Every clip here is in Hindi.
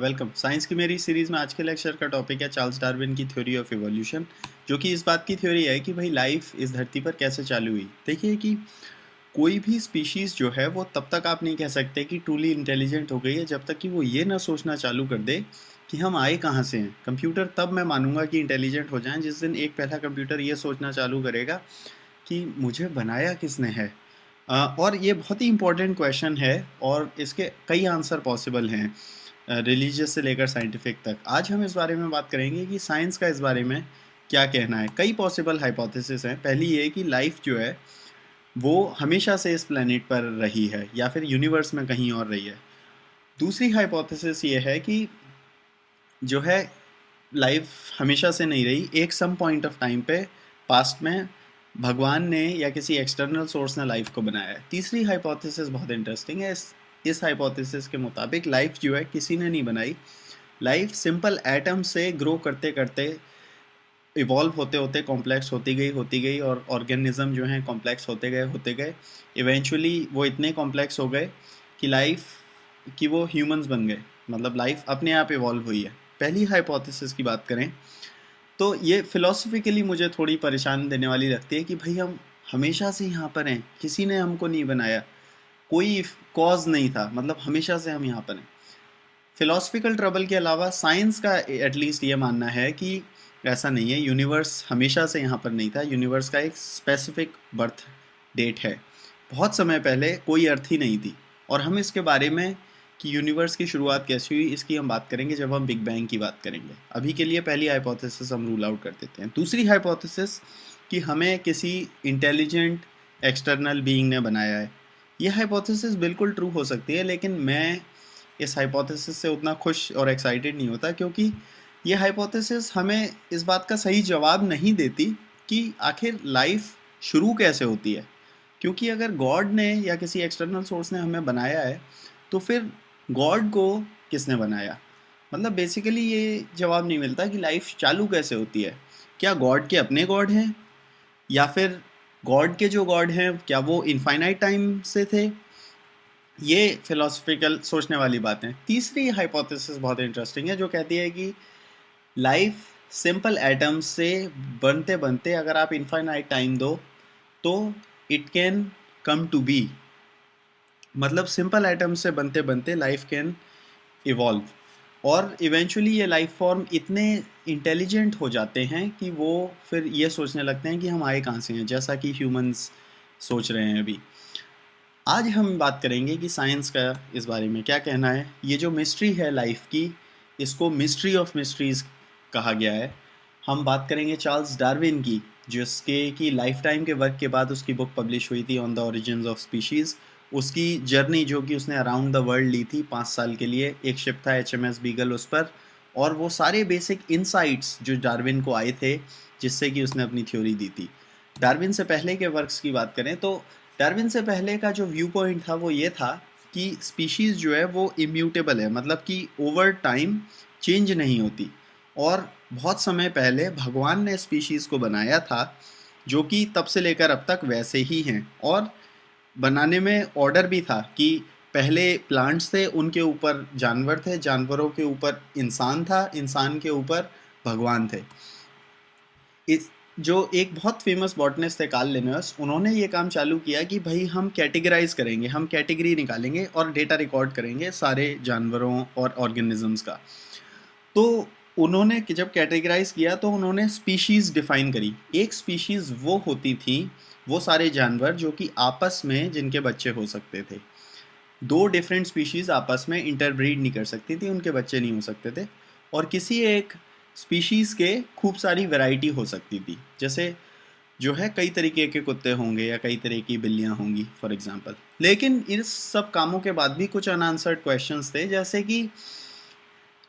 वेलकम। साइंस की मेरी सीरीज़ में आज के लेक्चर का टॉपिक है चार्ल्स डार्विन की थ्योरी ऑफ इवोल्यूशन, जो कि इस बात की थ्योरी है कि भाई लाइफ इस धरती पर कैसे चालू हुई। देखिए कि कोई भी स्पीशीज़ जो है वो तब तक आप नहीं कह सकते कि ट्रूली इंटेलिजेंट हो गई है जब तक कि वो ये ना सोचना चालू कर दे कि हम आए कहाँ से हैं। कंप्यूटर तब मैं मानूंगा कि इंटेलिजेंट हो जाएं जिस दिन एक पहला कंप्यूटर ये सोचना चालू करेगा कि मुझे बनाया किसने है। और ये बहुत ही इम्पोर्टेंट क्वेश्चन है और इसके कई आंसर पॉसिबल हैं, रिलीजियस से लेकर साइंटिफिक तक। आज हम इस बारे में बात करेंगे कि साइंस का इस बारे में क्या कहना है। कई पॉसिबल हाइपोथेसिस हैं। पहली ये कि लाइफ जो है वो हमेशा से इस प्लेनेट पर रही है या फिर यूनिवर्स में कहीं और रही है। दूसरी हाइपोथेसिस ये है कि जो है लाइफ हमेशा से नहीं रही, एक सम पॉइंट ऑफ टाइम पे पास्ट में भगवान ने या किसी एक्सटर्नल सोर्स ने लाइफ को बनाया है। तीसरी हाइपोथेसिस बहुत इंटरेस्टिंग है। इस हाइपोथेसिस के मुताबिक लाइफ जो है किसी ने नहीं बनाई। लाइफ सिंपल एटम से ग्रो करते करते इवॉल्व होते होते कॉम्प्लेक्स होती गई और ऑर्गेनिज्म जो हैं कॉम्प्लेक्स होते गए। इवेंचुअली वो इतने कॉम्प्लेक्स हो गए कि लाइफ कि वो ह्यूमंस बन गए, मतलब लाइफ अपने आप इवॉल्व हुई है। पहली हाइपोथेसिस की बात करें तो ये फिलोसफिकली मुझे थोड़ी परेशान देने वाली लगती है कि भाई हम हमेशा से यहाँ पर हैं, किसी ने हमको नहीं बनाया, कोई कॉज नहीं था, मतलब हमेशा से हम यहाँ पर हैं। फिलोसफिकल ट्रबल के अलावा साइंस का एटलीस्ट ये मानना है कि ऐसा नहीं है, यूनिवर्स हमेशा से यहाँ पर नहीं था। यूनिवर्स का एक स्पेसिफिक बर्थ डेट है, बहुत समय पहले कोई अर्थ ही नहीं थी। और हम इसके बारे में कि यूनिवर्स की शुरुआत कैसी हुई इसकी हम बात करेंगे जब हम बिग बैंग की बात करेंगे। अभी के लिए पहली हाइपोथेसिस हम रूल आउट कर देते हैं। दूसरी हाइपोथेसिस कि हमें किसी इंटेलिजेंट एक्सटर्नल बीइंग ने बनाया है। ये हाइपोथेसिस बिल्कुल ट्रू हो सकती है, लेकिन मैं इस हाइपोथेसिस से उतना खुश और एक्साइटेड नहीं होता, क्योंकि ये हाइपोथेसिस हमें इस बात का सही जवाब नहीं देती कि आखिर लाइफ शुरू कैसे होती है। क्योंकि अगर गॉड ने या किसी एक्सटर्नल सोर्स ने हमें बनाया है तो फिर गॉड को किसने बनाया। मतलब बेसिकली ये जवाब नहीं मिलता कि लाइफ चालू कैसे होती है। क्या गॉड के अपने गॉड हैं, या फिर गॉड के जो गॉड हैं क्या वो इनफाइनाइट टाइम से थे। ये फिलोसफिकल सोचने वाली बातें। तीसरी हाइपोथेसिस बहुत इंटरेस्टिंग है, जो कहती है कि लाइफ सिंपल एटम्स से बनते बनते अगर आप इनफाइनाइट टाइम दो तो it can come to be. मतलब सिंपल एटम से बनते बनते लाइफ कैन इवॉल्व, और इवेंचुअली ये लाइफ फॉर्म इतने इंटेलिजेंट हो जाते हैं कि वो फिर ये सोचने लगते हैं कि हम आए कहाँ से हैं, जैसा कि ह्यूमंस सोच रहे हैं अभी। आज हम बात करेंगे कि साइंस का इस बारे में क्या कहना है। ये जो मिस्ट्री है लाइफ की, इसको मिस्ट्री ऑफ मिस्ट्रीज़ कहा गया है। हम बात करेंगे चार्ल्स डार्विन की, जिसके की लाइफ टाइम के वर्क के बाद उसकी बुक पब्लिश हुई थी on the origins of species. उसकी जर्नी जो कि उसने अराउंड द वर्ल्ड ली थी 5 साल के लिए, एक शिप था HMS बीगल उस पर, और वो सारे बेसिक इंसाइट्स जो डार्विन को आए थे जिससे कि उसने अपनी थ्योरी दी थी। डार्विन से पहले के वर्क्स की बात करें तो डार्विन से पहले का जो व्यू पॉइंट था वो ये था कि स्पीशीज़ जो है वो इम्यूटेबल है, मतलब कि ओवर टाइम चेंज नहीं होती। और बहुत समय पहले भगवान ने स्पीशीज़ को बनाया था जो कि तब से लेकर अब तक वैसे ही हैं, और बनाने में ऑर्डर भी था कि पहले प्लांट्स थे, उनके ऊपर जानवर थे, जानवरों के ऊपर इंसान था, इंसान के ऊपर भगवान थे। इस जो एक बहुत फेमस बॉटनिस्ट थे कार्ल लिन्यूअस, उन्होंने ये काम चालू किया कि भाई हम कैटेगराइज करेंगे, हम कैटेगरी निकालेंगे और डेटा रिकॉर्ड करेंगे सारे जानवरों और ऑर्गेनिजम्स का। तो उन्होंने जब कैटेगराइज किया तो उन्होंने स्पीशीज़ डिफाइन करी। एक स्पीशीज़ वो होती थी, वो सारे जानवर जो कि आपस में जिनके बच्चे हो सकते थे। दो डिफरेंट स्पीशीज़ आपस में इंटरब्रीड नहीं कर सकती थी, उनके बच्चे नहीं हो सकते थे। और किसी एक स्पीशीज़ के खूब सारी वैरायटी हो सकती थी, जैसे जो है कई तरीके के कुत्ते होंगे या कई तरह की बिल्लियाँ होंगी फॉर एग्जांपल। लेकिन इस सब कामों के बाद भी कुछ अनआंसर्ड क्वेश्चंस थे, जैसे कि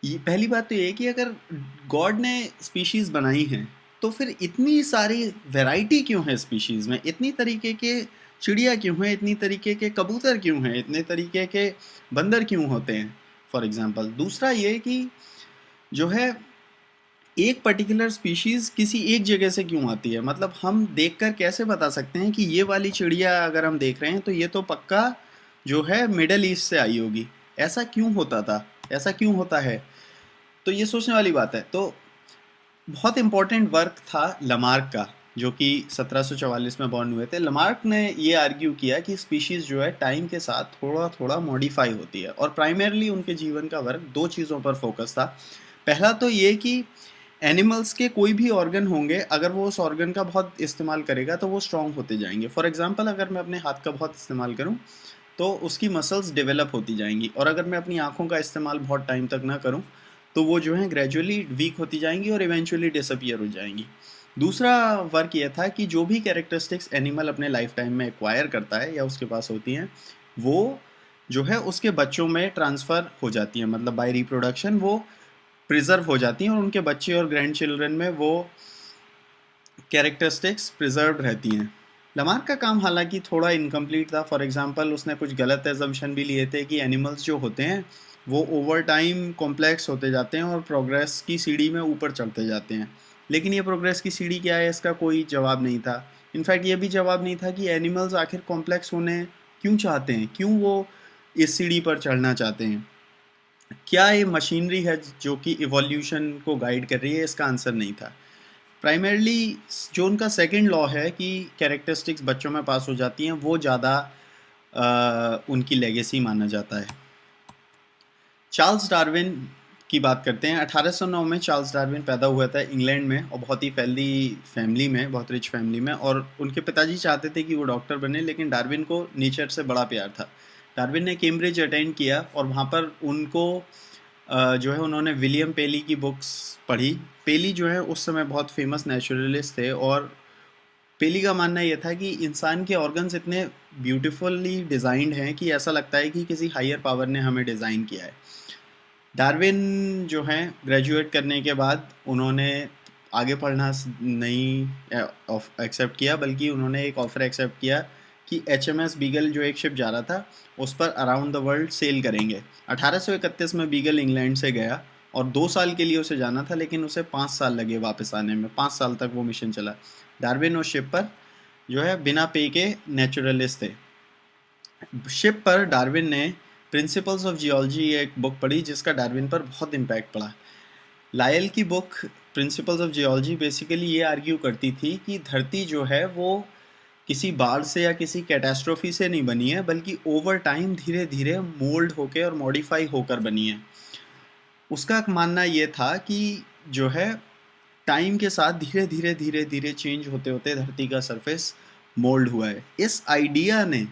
ये पहली बात तो ये है कि अगर गॉड ने स्पीशीज़ बनाई हैं तो फिर इतनी सारी वैरायटी क्यों है स्पीशीज़ में, इतनी तरीके के चिड़िया क्यों हैं, इतनी तरीके के कबूतर क्यों हैं, इतने तरीके के बंदर क्यों होते हैं फॉर एग्जांपल। दूसरा ये कि जो है एक पर्टिकुलर स्पीशीज़ किसी एक जगह से क्यों आती है। मतलब हम देखकर कैसे बता सकते हैं कि ये वाली चिड़िया अगर हम देख रहे हैं तो ये तो पक्का जो है मिडल ईस्ट से आई होगी। ऐसा क्यों होता था ऐसा क्यों होता है? तो ये सोचने वाली बात है। तो बहुत इम्पोर्टेंट वर्क था लमार्क का, जो कि 1744 में बॉर्न हुए थे। लमार्क ने ये आर्ग्यू किया कि स्पीशीज़ जो है टाइम के साथ थोड़ा थोड़ा मॉडिफाई होती है, और प्राइमरली उनके जीवन का वर्क दो चीज़ों पर फोकस था। पहला तो ये कि एनिमल्स के कोई भी ऑर्गन होंगे, अगर वो उस ऑर्गन का बहुत इस्तेमाल करेगा तो वो स्ट्रांग होते जाएंगे। फॉर एग्जांपल, अगर मैं अपने हाथ का बहुत इस्तेमाल करूं तो उसकी मसल्स डेवलप होती जाएंगी, और अगर मैं अपनी आँखों का इस्तेमाल बहुत टाइम तक ना करूं तो वो जो है ग्रेजुअली वीक होती जाएंगी और इवेंचुअली डिसअपियर हो जाएंगी। दूसरा वर्क ये था कि जो भी कैरेक्टरिस्टिक्स एनिमल अपने लाइफ टाइम में एक्वायर करता है या उसके पास होती हैं, वो जो है उसके बच्चों में ट्रांसफ़र हो जाती हैं, मतलब बाय रिप्रोडक्शन वो प्रिजर्व हो जाती हैं, और उनके बच्चे और ग्रैंड चिल्ड्रन में वो कैरेक्टरिस्टिक्स प्रिजर्व रहती हैं। लमार्क का काम हालांकि थोड़ा इनकम्प्लीट था। फॉर एग्जांपल, उसने कुछ गलत एजम्पशन भी लिए थे कि एनिमल्स जो होते हैं वो ओवर टाइम कॉम्प्लेक्स होते जाते हैं और प्रोग्रेस की सीढ़ी में ऊपर चढ़ते जाते हैं। लेकिन ये प्रोग्रेस की सीढ़ी क्या है, इसका कोई जवाब नहीं था। इनफैक्ट ये भी जवाब नहीं था कि एनिमल्स आखिर कॉम्प्लेक्स होने क्यों चाहते हैं, क्यों वो इस सीढ़ी पर चढ़ना चाहते हैं, क्या ये मशीनरी है जो कि इवोल्यूशन को गाइड कर रही है, इसका आंसर नहीं था। प्राइमरली जो उनका सेकंड लॉ है कि कैरेक्टरिस्टिक्स बच्चों में पास हो जाती हैं, वो ज़्यादा उनकी लेगेसी माना जाता है। चार्ल्स डार्विन की बात करते हैं। 1809 में चार्ल्स डार्विन पैदा हुआ था इंग्लैंड में, और बहुत ही वेल्दी फैमिली में, बहुत रिच फैमिली में, और उनके पिताजी चाहते थे कि वो डॉक्टर बने, लेकिन डार्विन को नेचर से बड़ा प्यार था। डार्विन ने कैम्ब्रिज अटेंड किया, और वहाँ पर उनको जो है उन्होंने विलियम पेली की बुक्स पढ़ी। पेली जो है उस समय बहुत फेमस नेचुरलिस्ट थे, और पेली का मानना ये था कि इंसान के ऑर्गन्स इतने ब्यूटीफुली डिज़ाइंड हैं कि ऐसा लगता है कि किसी हायर पावर ने हमें डिज़ाइन किया है। डार्विन जो हैं ग्रेजुएट करने के बाद उन्होंने आगे पढ़ना नहीं एक्सेप्ट किया, बल्कि उन्होंने एक ऑफ़र एक्सेप्ट किया कि HMS बीगल जो एक शिप जा रहा था उस पर अराउंड द वर्ल्ड सेल करेंगे। 1831 में बीगल इंग्लैंड से गया, और 2 साल के लिए उसे जाना था, लेकिन उसे 5 साल लगे वापस आने में। 5 साल तक वो मिशन चला। डार्विन उस शिप पर जो है बिना पे के नेचुरलिस्ट थे। शिप पर डार्विन ने प्रिंसिपल्स ऑफ जियोलॉजी एक बुक पढ़ी, जिसका डार्विन पर बहुत इम्पैक्ट पड़ा। लायल की book principles of geology basically ये आर्ग्यू करती थी कि धरती जो है वो किसी बाढ़ से या किसी कैटास्ट्रोफी से नहीं बनी है, बल्कि ओवर टाइम धीरे धीरे मोल्ड होकर और मॉडिफाई होकर बनी है। उसका मानना ये था कि जो है टाइम के साथ धीरे धीरे धीरे धीरे चेंज होते होते धरती का सरफेस मोल्ड हुआ है। इस आइडिया ने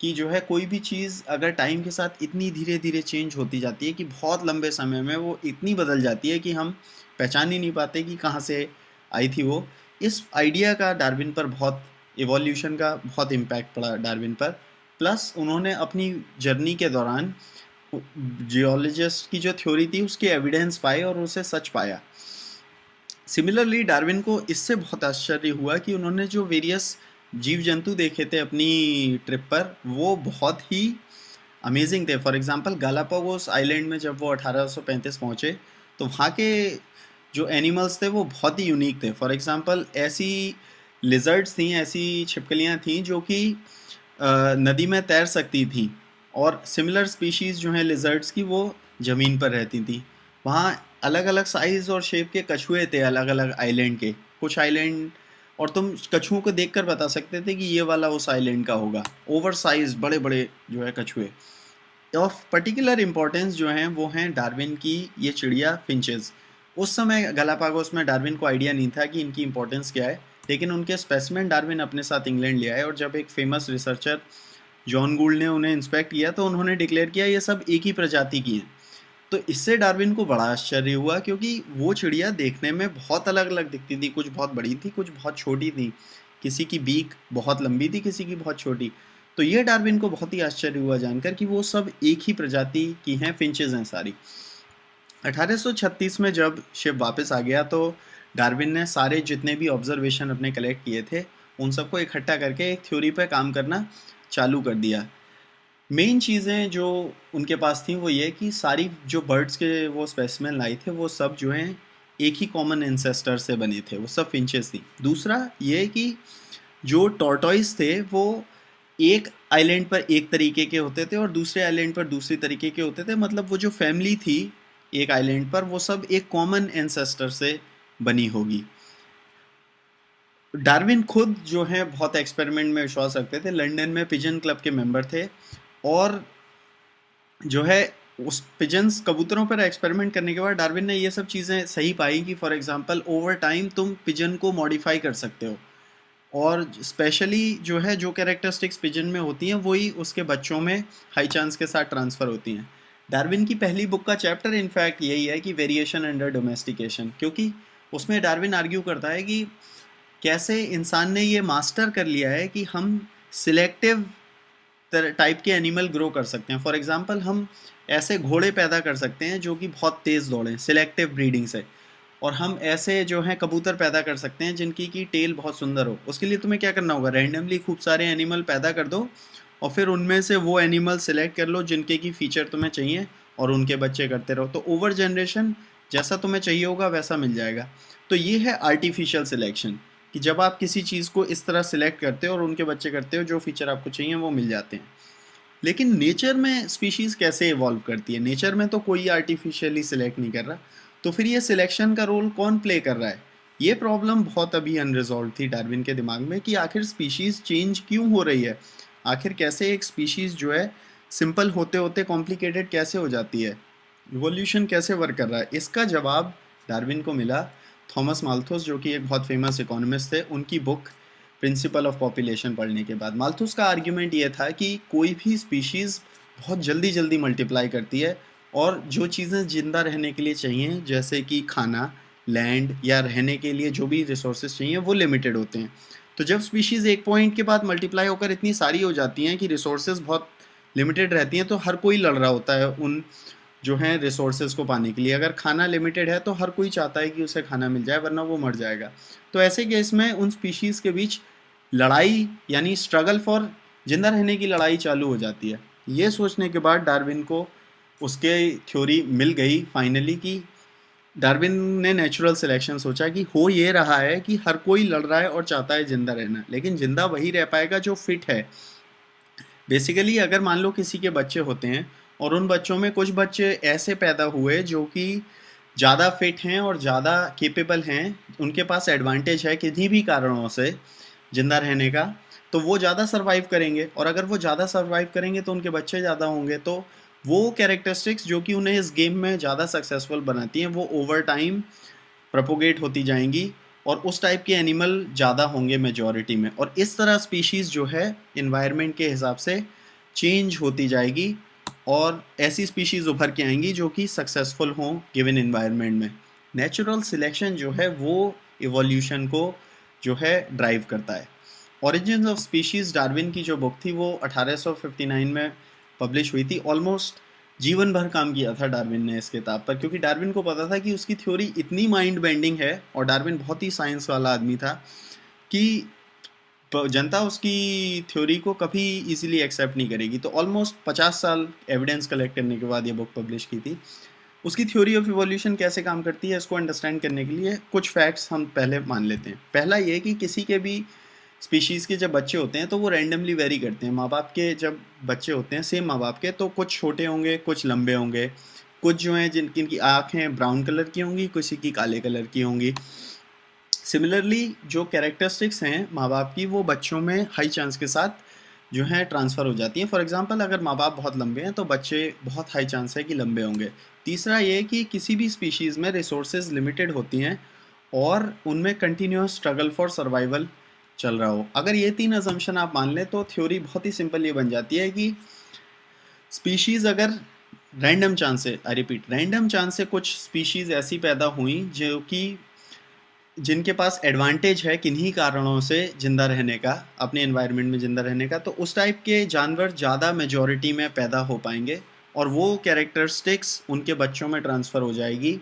कि जो है कोई भी चीज़ अगर टाइम के साथ इतनी धीरे धीरे चेंज होती जाती है कि बहुत लंबे समय में वो इतनी बदल जाती है कि हम पहचान ही नहीं पाते कि कहाँ से आई थी वो। इस आइडिया का डार्विन पर बहुत, इवोल्यूशन का बहुत इम्पैक्ट पड़ा डार्विन पर। प्लस उन्होंने अपनी जर्नी के दौरान जियोलॉजिस्ट की जो थ्योरी थी उसके एविडेंस पाए और उसे सच पाया। सिमिलरली डार्विन को इससे बहुत आश्चर्य हुआ कि उन्होंने जो वेरियस जीव जंतु देखे थे अपनी ट्रिप पर, वो बहुत ही अमेजिंग थे। फॉर एग्जांपल, गालापागोस आइलैंड में जब वो 1835 पहुँचे तो वहाँ के जो एनिमल्स थे वो बहुत ही यूनिक थे। फॉर एग्जांपल, ऐसी लिजर्ड्स थी, ऐसी छिपकलियाँ थीं जो कि नदी में तैर सकती थीं, और सिमिलर स्पीशीज़ जो हैं लिजर्ड्स की वो ज़मीन पर रहती थी। वहाँ अलग अलग साइज़ और शेप के कछुए थे अलग अलग आइलैंड के, कुछ आइलैंड, और तुम कछुओं को देखकर बता सकते थे कि ये वाला उस आइलैंड का होगा। ओवर साइज बड़े बड़े जो है कछुए। ऑफ पर्टिकुलर इम्पोर्टेंस जो हैं वो हैं डार्विन की ये चिड़िया फिंचेस। उस समय गालापागोस में डार्विन को आइडिया नहीं था कि इनकी इम्पोर्टेंस क्या है, लेकिन उनके स्पेसिमेन डार्विन अपने साथ इंग्लैंड ले आए, और जब एक फेमस रिसर्चर जॉन गूल्ड ने उन्हें इंस्पेक्ट किया तो उन्होंने डिक्लेयर किया ये सब एक ही प्रजाति की हैं। तो इससे डार्विन को बड़ा आश्चर्य हुआ, क्योंकि वो चिड़िया देखने में बहुत अलग अलग दिखती थी। कुछ बहुत बड़ी थी, कुछ बहुत छोटी थी, किसी की बीक बहुत लंबी थी, किसी की बहुत छोटी। तो ये डार्विन को बहुत ही आश्चर्य हुआ जानकर कि वो सब एक ही प्रजाति की हैं, फिंचेस हैं सारी। 1836 में जब शिप वापस आ गया तो डार्विन ने सारे जितने भी ऑब्जर्वेशन अपने कलेक्ट किए थे उन सबको इकट्ठा करके एक थ्योरी पर काम करना चालू कर दिया। मेन चीज़ें जो उनके पास थी वो ये कि सारी जो बर्ड्स के वो स्पेसिमेन लाई थे वो सब जो हैं एक ही कॉमन एंसेस्टर से बने थे, वो सब फिंचेस थी। दूसरा ये कि जो टॉर्टॉइस थे वो एक आइलैंड पर एक तरीके के होते थे और दूसरे आइलैंड पर दूसरी तरीके के होते थे, मतलब वो जो फैमिली थी एक आइलैंड पर वो सब एक कॉमन एंसेस्टर से बनी होगी। डार्विन खुद जो है बहुत एक्सपेरिमेंट में विश्वास रखते थे, लंदन में पिजन क्लब के मेंबर थे, और जो है उस पिजन्स कबूतरों पर एक्सपेरिमेंट करने के बाद डार्विन ने ये सब चीज़ें सही पाई कि फॉर एग्जांपल ओवर टाइम तुम पिजन को मॉडिफाई कर सकते हो, और स्पेशली जो है जो कैरेक्टरिस्टिक्स पिजन में होती हैं वही उसके बच्चों में हाई चांस के साथ ट्रांसफ़र होती हैं। डार्विन की पहली बुक का चैप्टर इनफैक्ट यही है कि वेरिएशन अंडर डोमेस्टिकेशन, क्योंकि उसमें डार्विन आर्ग्यू करता है कि कैसे इंसान ने ये मास्टर कर लिया है कि हम सिलेक्टिव टाइप के एनिमल ग्रो कर सकते हैं। फॉर एग्जांपल हम ऐसे घोड़े पैदा कर सकते हैं जो कि बहुत तेज़ दौड़ें सिलेक्टिव ब्रीडिंग से, और हम ऐसे जो हैं कबूतर पैदा कर सकते हैं जिनकी की टेल बहुत सुंदर हो। उसके लिए तुम्हें क्या करना होगा, रैंडमली खूब सारे एनिमल पैदा कर दो और फिर उनमें से वो एनिमल सेलेक्ट कर लो जिनके की फ़ीचर तुम्हें चाहिए और उनके बच्चे करते रहो, तो ओवर जनरेशन जैसा तुम्हें चाहिए होगा वैसा मिल जाएगा। तो ये है आर्टिफिशियल सिलेक्शन, कि जब आप किसी चीज़ को इस तरह सिलेक्ट करते हो और उनके बच्चे करते हो, जो फीचर आपको चाहिए वो मिल जाते हैं। लेकिन नेचर में स्पीशीज़ कैसे इवॉल्व करती है? नेचर में तो कोई आर्टिफिशियली सिलेक्ट नहीं कर रहा, तो फिर ये सिलेक्शन का रोल कौन प्ले कर रहा है? ये प्रॉब्लम बहुत अभी अनरिजॉल्व थी डार्विन के दिमाग में कि आखिर स्पीशीज़ चेंज क्यों हो रही है? आखिर कैसे एक स्पीशीज़ जो है सिंपल होते होते कॉम्प्लिकेटेड कैसे हो जाती है? इवोल्यूशन कैसे वर्क कर रहा है? इसका जवाब डार्विन को मिला थॉमस माल्थस, जो कि एक बहुत फेमस इकोनॉमिस्ट थे, उनकी बुक प्रिंसिपल ऑफ पॉपुलेशन पढ़ने के बाद। माल्थस का आर्ग्यूमेंट ये था कि कोई भी स्पीशीज़ बहुत जल्दी जल्दी मल्टीप्लाई करती है, और जो चीज़ें ज़िंदा रहने के लिए चाहिए जैसे कि खाना, लैंड या रहने के लिए जो भी रिसोर्सेज चाहिए वो लिमिटेड होते हैं। तो जब स्पीशीज़ एक पॉइंट के बाद मल्टीप्लाई होकर इतनी सारी हो जाती हैं कि रिसोर्सेज बहुत लिमिटेड रहती हैं, तो हर कोई लड़ रहा होता है उन जो हैं रिसोर्सेज को पाने के लिए। अगर खाना लिमिटेड है तो हर कोई चाहता है कि उसे खाना मिल जाए, वरना वो मर जाएगा। तो ऐसे केस में उन स्पीशीज़ के बीच लड़ाई यानी स्ट्रगल फॉर जिंदा रहने की लड़ाई चालू हो जाती है। ये सोचने के बाद डार्विन को उसके थ्योरी मिल गई फाइनली, कि डार्विन ने नेचुरल सिलेक्शन सोचा कि हो ये रहा है कि हर कोई लड़ रहा है और चाहता है जिंदा रहना, लेकिन जिंदा वही रह पाएगा जो फिट है। बेसिकली अगर मान लो किसी के बच्चे होते हैं और उन बच्चों में कुछ बच्चे ऐसे पैदा हुए जो कि ज़्यादा फिट हैं और ज़्यादा केपेबल हैं, उनके पास एडवांटेज है किन्हीं भी कारणों से जिंदा रहने का, तो वो ज़्यादा सर्वाइव करेंगे, और अगर वो ज़्यादा सर्वाइव करेंगे तो उनके बच्चे ज़्यादा होंगे। तो वो कैरेक्टरिस्टिक्स जो कि उन्हें इस गेम में ज़्यादा सक्सेसफुल बनाती हैं वो ओवर टाइम प्रोपोगेट होती जाएंगी, और उस टाइप के एनिमल ज़्यादा होंगे मेजॉरिटी में, और इस तरह स्पीशीज़ जो है इन्वायरमेंट के हिसाब से चेंज होती जाएगी, और ऐसी स्पीशीज़ उभर के आएंगी जो कि सक्सेसफुल हों गिवन इन्वायरमेंट में। नेचुरल सिलेक्शन जो है वो इवोल्यूशन को जो है ड्राइव करता है। ओरिजिन्स ऑफ स्पीशीज़ डार्विन की जो बुक थी वो 1859 में पब्लिश हुई थी। ऑलमोस्ट जीवन भर काम किया था डार्विन ने इस किताब पर, क्योंकि डार्विन को पता था कि उसकी थ्योरी इतनी माइंड बेंडिंग है, और डार्विन बहुत ही साइंस वाला आदमी था, कि जनता उसकी थ्योरी को कभी इजीली एक्सेप्ट नहीं करेगी। तो ऑलमोस्ट 50 साल एविडेंस कलेक्ट करने के बाद ये बुक पब्लिश की थी। उसकी थ्योरी ऑफ इवोल्यूशन कैसे काम करती है इसको अंडरस्टैंड करने के लिए कुछ फैक्ट्स हम पहले मान लेते हैं। पहला ये कि किसी के भी स्पीशीज़ के जब बच्चे होते हैं तो वो रैंडमली वेरी करते हैं। माँ बाप के जब बच्चे होते हैं सेम माँ बाप के, तो कुछ छोटे होंगे, कुछ लंबे होंगे, कुछ जो हैं जिनकी आँखें ब्राउन कलर की होंगी, किसी की काले कलर की होंगी। सिमिलरली जो कैरेक्टरिस्टिक्स हैं माँ बाप की वो बच्चों में हाई चांस के साथ जो है ट्रांसफ़र हो जाती हैं। फॉर एग्जांपल अगर माँ बाप बहुत लंबे हैं तो बच्चे बहुत हाई चांस है कि लंबे होंगे। तीसरा ये कि किसी भी स्पीशीज़ में रिसोर्सेज लिमिटेड होती हैं और उनमें कंटिन्यूस स्ट्रगल फॉर सर्वाइवल चल रहा हो। अगर ये तीन असम्पशन आप मान लें तो थ्योरी बहुत ही सिंपल ये बन जाती है कि स्पीशीज़ अगर रैंडम चांस से, आई रिपीट, रैंडम चांस से कुछ स्पीशीज़ ऐसी पैदा हुई जो कि जिनके पास एडवांटेज है किन्हीं कारणों से जिंदा रहने का, अपने एनवायरनमेंट में जिंदा रहने का, तो उस टाइप के जानवर ज़्यादा मेजॉरिटी में पैदा हो पाएंगे और वो कैरेक्टरिस्टिक्स उनके बच्चों में ट्रांसफ़र हो जाएगी,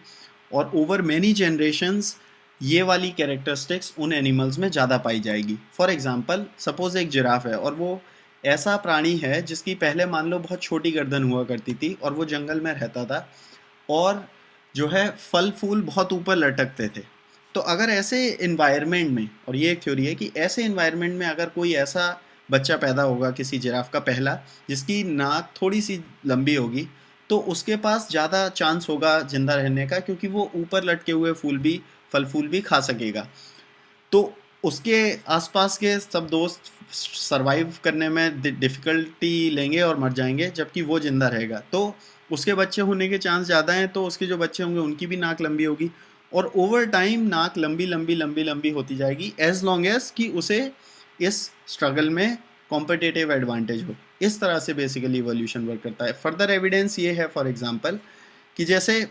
और ओवर मैनी जनरेशन्स ये वाली कैरेक्टरिस्टिक्स उन एनिमल्स में ज़्यादा पाई जाएगी। फॉर एग्जांपल सपोज़ एक जिराफ है और वो ऐसा प्राणी है जिसकी पहले मान लो बहुत छोटी गर्दन हुआ करती थी और वो जंगल में रहता था, और जो है फल फूल बहुत ऊपर लटकते थे। तो अगर ऐसे इन्वायरमेंट में, और ये एक थ्योरी है कि ऐसे इन्वायरमेंट में अगर कोई ऐसा बच्चा पैदा होगा किसी जिराफ का पहला, जिसकी नाक थोड़ी सी लंबी होगी, तो उसके पास ज़्यादा चांस होगा जिंदा रहने का, क्योंकि वो ऊपर लटके हुए फल फूल भी खा सकेगा। तो उसके आसपास के सब दोस्त सरवाइव करने में डिफ़िकल्टी लेंगे और मर जाएंगे, जबकि वो जिंदा रहेगा। तो उसके बच्चे होने के चांस ज़्यादा हैं, तो उसके जो बच्चे होंगे उनकी भी नाक लंबी होगी, और ओवर टाइम नाक लंबी लंबी लंबी लंबी होती जाएगी, एज लॉन्ग एज कि उसे इस स्ट्रगल में कॉम्पिटिटिव एडवांटेज हो। इस तरह से बेसिकली इवोल्यूशन वर्क करता है। फर्दर एविडेंस ये है, फॉर एग्जांपल, कि जैसे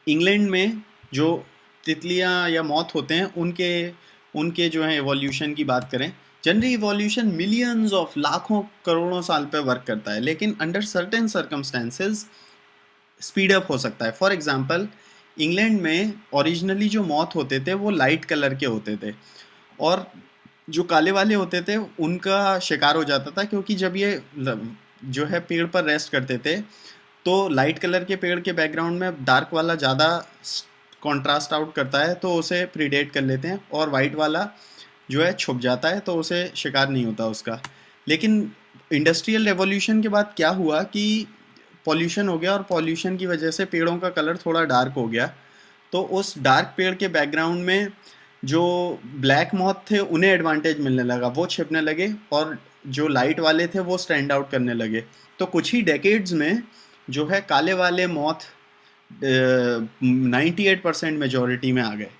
इंग्लैंड में जो तितलियां या मौत होते हैं, उनके उनके जो है एवोल्यूशन की बात करें, जनरली इवोल्यूशन मिलियंस ऑफ लाखों करोड़ों साल पे वर्क करता है, लेकिन under certain circumstances speed up हो सकता है। फॉर एग्जांपल, इंग्लैंड में ओरिजिनली जो मौत होते थे वो लाइट कलर के होते थे, और जो काले वाले होते थे उनका शिकार हो जाता था, क्योंकि जब ये जो है पेड़ पर रेस्ट करते थे, तो लाइट कलर के पेड़ के बैकग्राउंड में डार्क वाला ज़्यादा कॉन्ट्रास्ट आउट करता है, तो उसे प्रीडेट कर लेते हैं, और वाइट वाला जो है छुप जाता है, तो उसे शिकार नहीं होता उसका। लेकिन इंडस्ट्रियल रेवोल्यूशन के बाद क्या हुआ कि पॉल्यूशन हो गया, और पॉल्यूशन की वजह से पेड़ों का कलर थोड़ा डार्क हो गया, तो उस डार्क पेड़ के बैकग्राउंड में जो ब्लैक मॉथ थे उन्हें एडवांटेज मिलने लगा, वो छिपने लगे, और जो लाइट वाले थे वो स्टैंड आउट करने लगे। तो कुछ ही डेकेड्स में जो है काले वाले मॉथ 98% मेजॉरिटी में आ गए।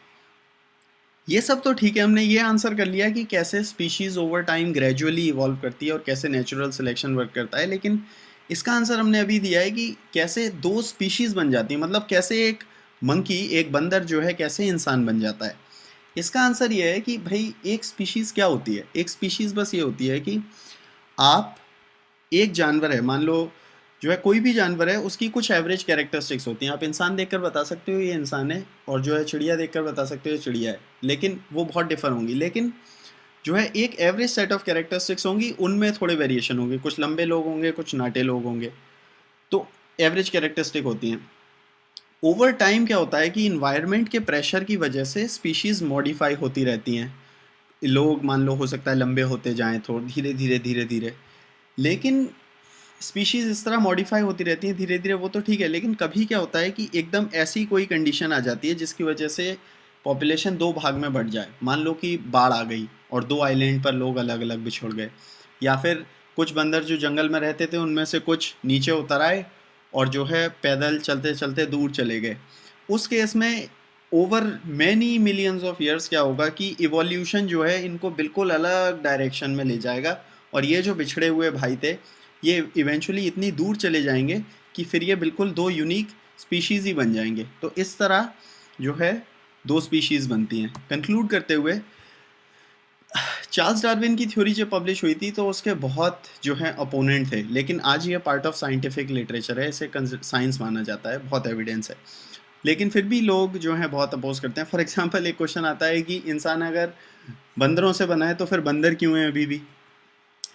ये सब तो ठीक है, हमने ये आंसर कर लिया कि कैसे species over time gradually evolve करती है और कैसे नेचुरल सिलेक्शन वर्क करता है, लेकिन इसका आंसर हमने अभी दिया है कि कैसे दो स्पीशीज़ बन जाती हैं, मतलब कैसे एक मंकी, एक बंदर जो है कैसे इंसान बन जाता है। इसका आंसर ये है कि भाई एक स्पीशीज़ क्या होती है। एक स्पीशीज़ बस ये होती है कि आप, एक जानवर है, मान लो जो है कोई भी जानवर है, उसकी कुछ एवरेज कैरेक्टरिस्टिक्स होती हैं। आप इंसान देखकर बता सकते हो ये इंसान है, और जो है चिड़िया देखकर बता सकते हो ये चिड़िया है, लेकिन वो बहुत डिफर होंगी। लेकिन जो है एक एवरेज सेट ऑफ कैरेक्टरिस्टिक्स होंगी, उनमें थोड़े वेरिएशन होंगे, कुछ लंबे लोग होंगे, कुछ नाटे लोग होंगे, तो एवरेज कैरेक्टरिस्टिक होती हैं। ओवर टाइम क्या होता है कि इन्वायरमेंट के प्रेशर की वजह से स्पीशीज़ मॉडिफाई होती रहती हैं। लोग मान लो हो सकता है लंबे होते जाएं थोड़ा, धीरे धीरे धीरे धीरे, लेकिन स्पीशीज़ इस तरह मॉडिफाई होती रहती हैं धीरे धीरे, वो तो ठीक है। लेकिन कभी क्या होता है कि एकदम ऐसी कोई कंडीशन आ जाती है जिसकी वजह से पॉपुलेशन दो भाग में बढ़ जाए। मान लो कि बाढ़ आ गई और दो आइलैंड पर लोग अलग अलग बिछड़ गए, या फिर कुछ बंदर जो जंगल में रहते थे उनमें से कुछ नीचे उतर आए और जो है पैदल चलते चलते दूर चले गए। उस केस में over many millions of years क्या होगा कि इवोल्यूशन जो है इनको बिल्कुल अलग डायरेक्शन में ले जाएगा, और ये जो बिछड़े हुए भाई थे ये इवेंचुअली इतनी दूर चले जाएंगे कि फिर ये बिल्कुल दो यूनिक स्पीशीज़ ही बन जाएंगे। तो इस तरह जो है दो स्पीशीज़ बनती हैं। कंक्लूड करते हुए, चार्ल्स डार्विन की थ्योरी जब पब्लिश हुई थी तो उसके बहुत जो है अपोनेंट थे, लेकिन आज ये पार्ट ऑफ साइंटिफिक लिटरेचर है, इसे साइंस माना जाता है, बहुत एविडेंस है, लेकिन फिर भी लोग जो है बहुत अपोज करते हैं। फॉर एग्जांपल, एक क्वेश्चन आता है कि इंसान अगर बंदरों से बना है तो फिर बंदर क्यों है अभी भी।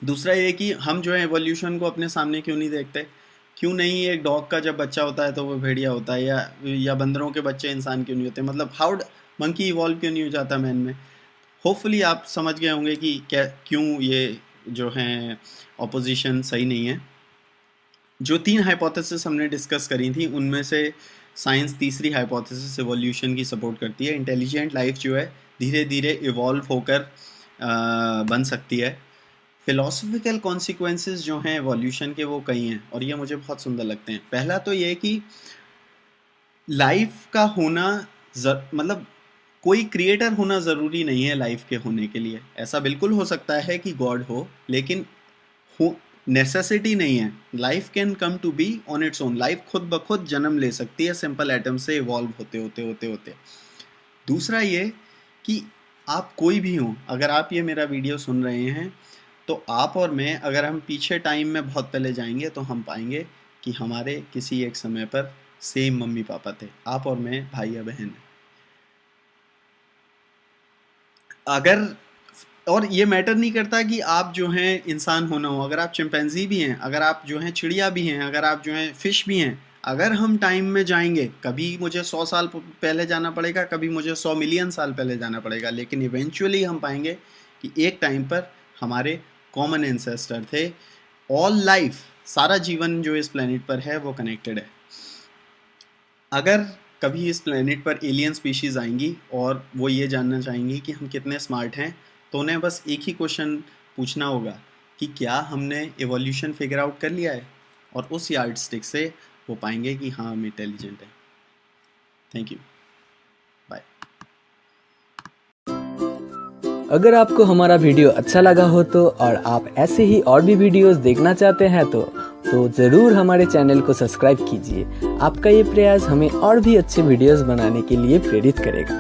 दूसरा ये कि हम जो है एवोल्यूशन को अपने सामने क्यों नहीं देखते, क्यों नहीं एक डॉग का जब बच्चा होता है तो वो भेड़िया होता है, या बंदरों के बच्चे इंसान क्यों नहीं होते, मतलब हाउ मंकी इवॉल्व क्यों नहीं हो जाता मैन में। होपफुली आप समझ गए होंगे कि क्या क्यों ये जो है ऑपोजिशन सही नहीं है। जो 3 हाइपोथेसिस हमने डिस्कस करी थी उनमें से साइंस तीसरी हाइपोथेसिस एवोल्यूशन की सपोर्ट करती है। इंटेलिजेंट लाइफ जो है धीरे धीरे इवॉल्व होकर बन सकती है। फिलोसफिकल कॉन्सिक्वेंसेस जो हैं एवोल्यूशन के वो कई हैं, और ये मुझे बहुत सुंदर लगते हैं। पहला तो ये कि लाइफ का होना मतलब कोई क्रिएटर होना ज़रूरी नहीं है लाइफ के होने के लिए। ऐसा बिल्कुल हो सकता है कि गॉड हो, लेकिन हो नेसेसिटी नहीं है। Life can come to be on its own. Life खुद ब खुद जन्म ले सकती है सिंपल एटम से इवॉल्व होते होते होते होते। दूसरा ये कि आप कोई भी हो, अगर आप ये मेरा वीडियो सुन रहे हैं, तो आप और मैं अगर हम पीछे टाइम में बहुत पहले जाएंगे तो हम पाएंगे कि हमारे किसी एक समय पर सेम मम्मी पापा थे। आप और मैं भाई या बहन हैं। अगर, और ये मैटर नहीं करता कि आप जो हैं इंसान होना हो, अगर आप चिंपैंजी भी हैं, अगर आप जो हैं चिड़िया भी हैं, अगर आप जो हैं फिश भी हैं, अगर हम टाइम में जाएंगे, कभी मुझे 100 साल पहले जाना पड़ेगा, कभी मुझे 100 मिलियन साल पहले जाना पड़ेगा, लेकिन इवेंचुअली हम पाएंगे कि एक टाइम पर हमारे कॉमन एंसेस्टर थे। ऑल लाइफ, सारा जीवन जो इस प्लेनेट पर है वो कनेक्टेड है। अगर कभी इस प्लेनेट पर एलियन स्पीशीज़ आएंगी और वो ये जानना चाहेंगी कि हम कितने स्मार्ट हैं, तो उन्हें बस एक ही क्वेश्चन पूछना होगा कि क्या हमने एवोल्यूशन फिगर आउट कर लिया है, और उस यार्ड स्टिक से वो पाएंगे कि हाँ हम इंटेलिजेंट हैं। Thank you, bye. अगर आपको हमारा वीडियो अच्छा लगा हो तो, और आप ऐसे ही और भी वीडियोस देखना चाहते हैं तो जरूर हमारे चैनल को सब्सक्राइब कीजिए। आपका ये प्रयास हमें और भी अच्छे वीडियोस बनाने के लिए प्रेरित करेगा।